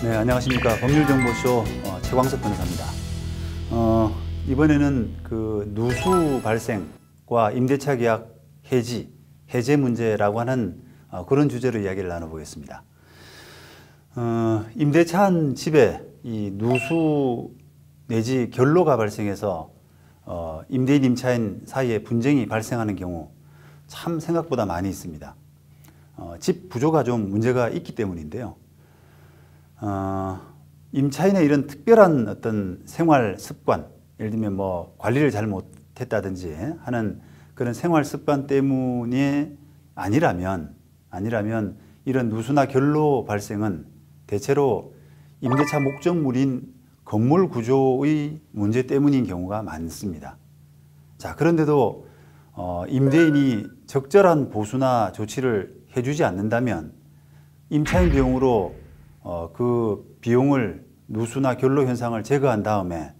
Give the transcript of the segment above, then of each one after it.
네, 안녕하십니까. 법률정보쇼 최광석 변호사입니다. 이번에는 그 누수 발생과 임대차 계약 해제 문제라고 하는 그런 주제로 이야기를 나눠보겠습니다. 임대차한 집에 이 누수 내지 결로가 발생해서 임대인, 임차인 사이에 분쟁이 발생하는 경우 참 생각보다 많이 있습니다. 집 구조가 좀 문제가 있기 때문인데요. 임차인의 이런 특별한 어떤 생활 습관, 예를 들면 뭐 관리를 잘 못했다든지 하는 그런 생활 습관 때문이 아니라면 이런 누수나 결로 발생은 대체로 임대차 목적물인 건물 구조의 문제 때문인 경우가 많습니다. 자, 그런데도 임대인이 적절한 보수나 조치를 해주지 않는다면 임차인 비용으로 그 비용을 누수나 결로 현상을 제거한 다음에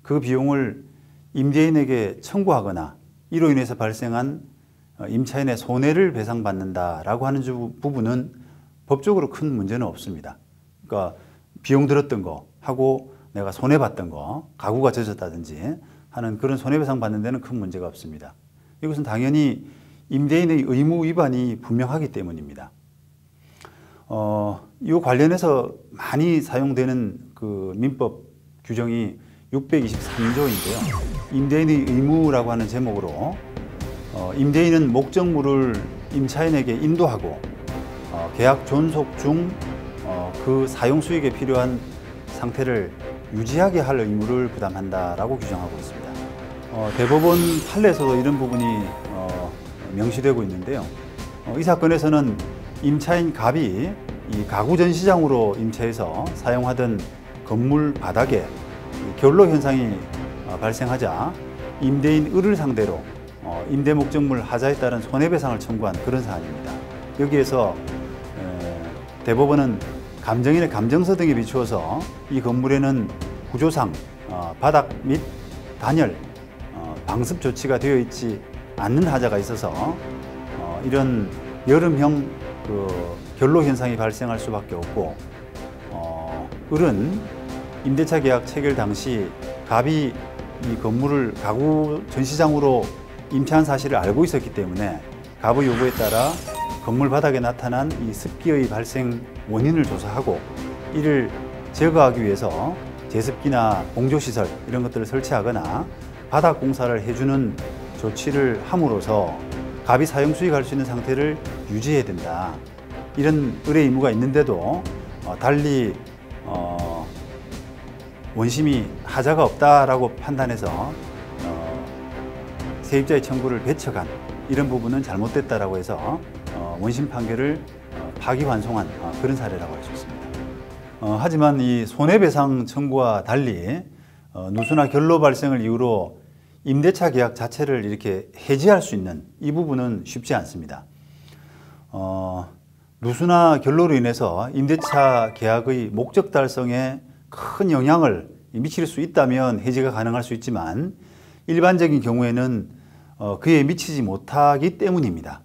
그 비용을 임대인에게 청구하거나 이로 인해서 발생한 임차인의 손해를 배상받는다라고 하는 부분은 법적으로 큰 문제는 없습니다. 그러니까 비용 들었던 거 하고 내가 손해봤던 거, 가구가 젖었다든지 하는 그런 손해배상 받는 데는 큰 문제가 없습니다. 이것은 당연히 임대인의 의무 위반이 분명하기 때문입니다. 이 관련해서 많이 사용되는 그 민법 규정이 623조인데요. 임대인의 의무라고 하는 제목으로 임대인은 목적물을 임차인에게 인도하고 계약 존속 중 그 사용 수익에 필요한 상태를 유지하게 할 의무를 부담한다라고 규정하고 있습니다. 대법원 판례에서도 이런 부분이 명시되고 있는데요. 이 사건에서는 임차인 갑이 이 가구 전시장으로 임차해서 사용하던 건물 바닥에 결로 현상이 발생하자 임대인 을을 상대로 임대 목적물 하자에 따른 손해배상을 청구한 그런 사안입니다. 여기에서 대법원은 감정인의 감정서 등에 비추어서 이 건물에는 구조상 바닥 및 단열, 방습 조치가 되어 있지 않는 하자가 있어서 이런 여름형 그 결로 현상이 발생할 수밖에 없고, 을은 임대차 계약 체결 당시 갑이 이 건물을 가구 전시장으로 임차한 사실을 알고 있었기 때문에 갑의 요구에 따라 건물 바닥에 나타난 이 습기의 발생 원인을 조사하고 이를 제거하기 위해서 제습기나 공조시설 이런 것들을 설치하거나 바닥 공사를 해주는 조치를 함으로써 갑이 사용 수익할 수 있는 상태를 유지해야 된다. 이런 을의 의무가 있는데도 달리 원심이 하자가 없다라고 판단해서 세입자의 청구를 배척한 이런 부분은 잘못됐다라고 해서 원심 판결을 파기환송한 그런 사례라고 할 수 있습니다. 하지만 이 손해배상 청구와 달리 누수나 결로 발생을 이유로 임대차 계약 자체를 이렇게 해지할 수 있는 이 부분은 쉽지 않습니다. 누수나 결로로 인해서 임대차 계약의 목적 달성에 큰 영향을 미칠 수 있다면 해지가 가능할 수 있지만 일반적인 경우에는 그에 미치지 못하기 때문입니다.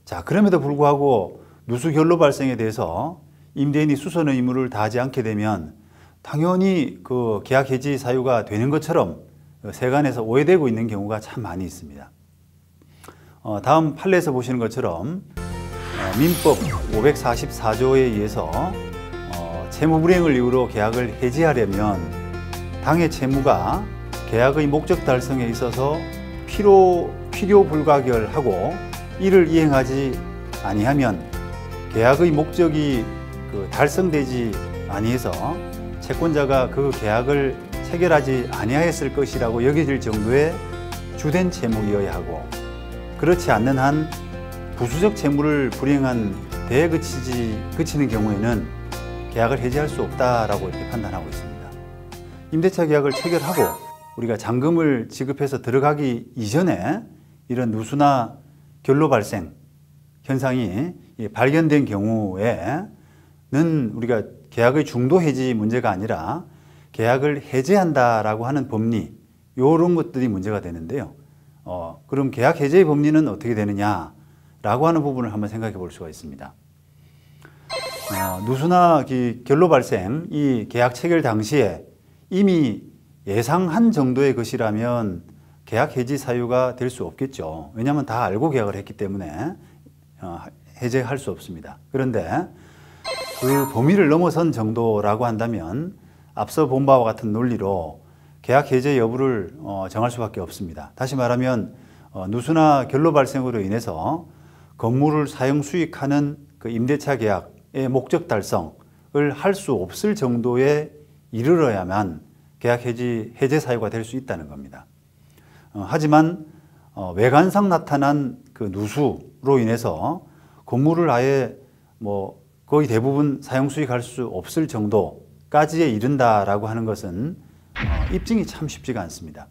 자, 그럼에도 불구하고 누수 결로 발생에 대해서 임대인이 수선 의무를 다하지 않게 되면 당연히 그 계약 해지 사유가 되는 것처럼 세간에서 오해되고 있는 경우가 참 많이 있습니다. 다음 판례에서 보시는 것처럼 민법 544조에 의해서 채무 불이행을 이유로 계약을 해지하려면 당해 채무가 계약의 목적 달성에 있어서 필요 불가결하고 이를 이행하지 아니하면 계약의 목적이 달성되지 아니해서 채권자가 그 계약을 체결하지 아니하였을 것이라고 여겨질 정도의 주된 채무이어야 하고, 그렇지 않는 한 부수적 채무를 불이행한 데에 그치는 경우에는 계약을 해지할 수 없다라고 이렇게 판단하고 있습니다. 임대차 계약을 체결하고 우리가 잔금을 지급해서 들어가기 이전에 이런 누수나 결로 발생 현상이 발견된 경우에는 우리가 계약의 중도 해지 문제가 아니라 계약을 해제한다라고 하는 법리, 이런 것들이 문제가 되는데요. 그럼 계약 해제의 법리는 어떻게 되느냐라고 하는 부분을 한번 생각해 볼 수가 있습니다. 누수나 결로 발생, 이 계약 체결 당시에 이미 예상한 정도의 것이라면 계약 해지 사유가 될 수 없겠죠. 왜냐하면 다 알고 계약을 했기 때문에 해제할 수 없습니다. 그런데 그 범위를 넘어선 정도라고 한다면 앞서 본 바와 같은 논리로 계약 해제 여부를 정할 수밖에 없습니다. 다시 말하면 누수나 결로 발생으로 인해서 건물을 사용 수익하는 그 임대차 계약의 목적 달성을 할 수 없을 정도에 이르러야만 계약 해제 사유가 될 수 있다는 겁니다. 하지만 외관상 나타난 그 누수로 인해서 건물을 아예 거의 대부분 사용 수익할 수 없을 정도까지에 이른다라고 하는 것은 입증이 참 쉽지가 않습니다.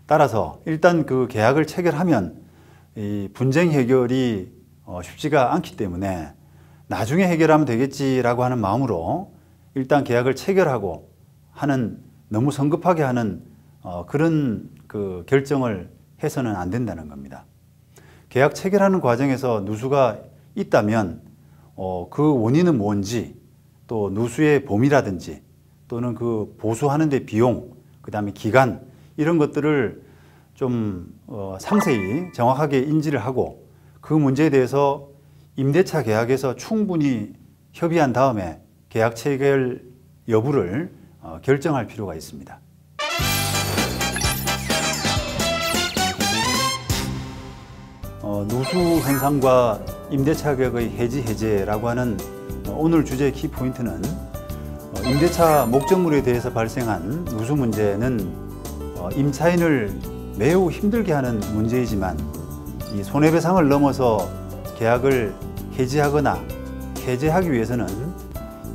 따라서 일단 그 계약을 체결하면 이 분쟁 해결이 쉽지가 않기 때문에 나중에 해결하면 되겠지라고 하는 마음으로 일단 계약을 체결하고 하는, 너무 성급하게 하는 그런 그 결정을 해서는 안 된다는 겁니다. 계약 체결하는 과정에서 누수가 있다면 그 원인은 뭔지, 또 누수의 범위라든지 또는 그 보수하는 데 비용, 그 다음에 기간, 이런 것들을 좀 상세히 정확하게 인지를 하고 그 문제에 대해서 임대차 계약에서 충분히 협의한 다음에 계약 체결 여부를 결정할 필요가 있습니다. 누수 현상과 임대차 계약의 해제라고 하는 오늘 주제의 키포인트는 임대차 목적물에 대해서 발생한 누수 문제는 임차인을 매우 힘들게 하는 문제이지만 이 손해배상을 넘어서 계약을 해지하거나 해제하기 위해서는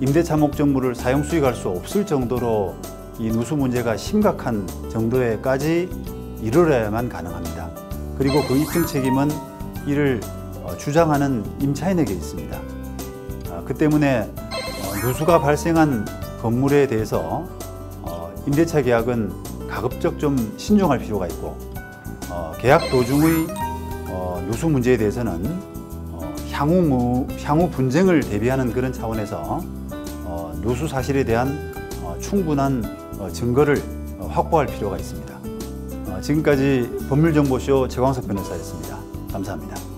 임대차 목적물을 사용 수익할 수 없을 정도로 이 누수 문제가 심각한 정도에까지 이르러야만 가능합니다. 그리고 그 입증 책임은 이를 주장하는 임차인에게 있습니다. 그 때문에 누수가 발생한 건물에 대해서 임대차 계약은 가급적 좀 신중할 필요가 있고 계약 도중의 누수 문제에 대해서는 향후 분쟁을 대비하는 그런 차원에서 누수 사실에 대한 충분한 증거를 확보할 필요가 있습니다. 지금까지 법률정보쇼 최광석 변호사였습니다. 감사합니다.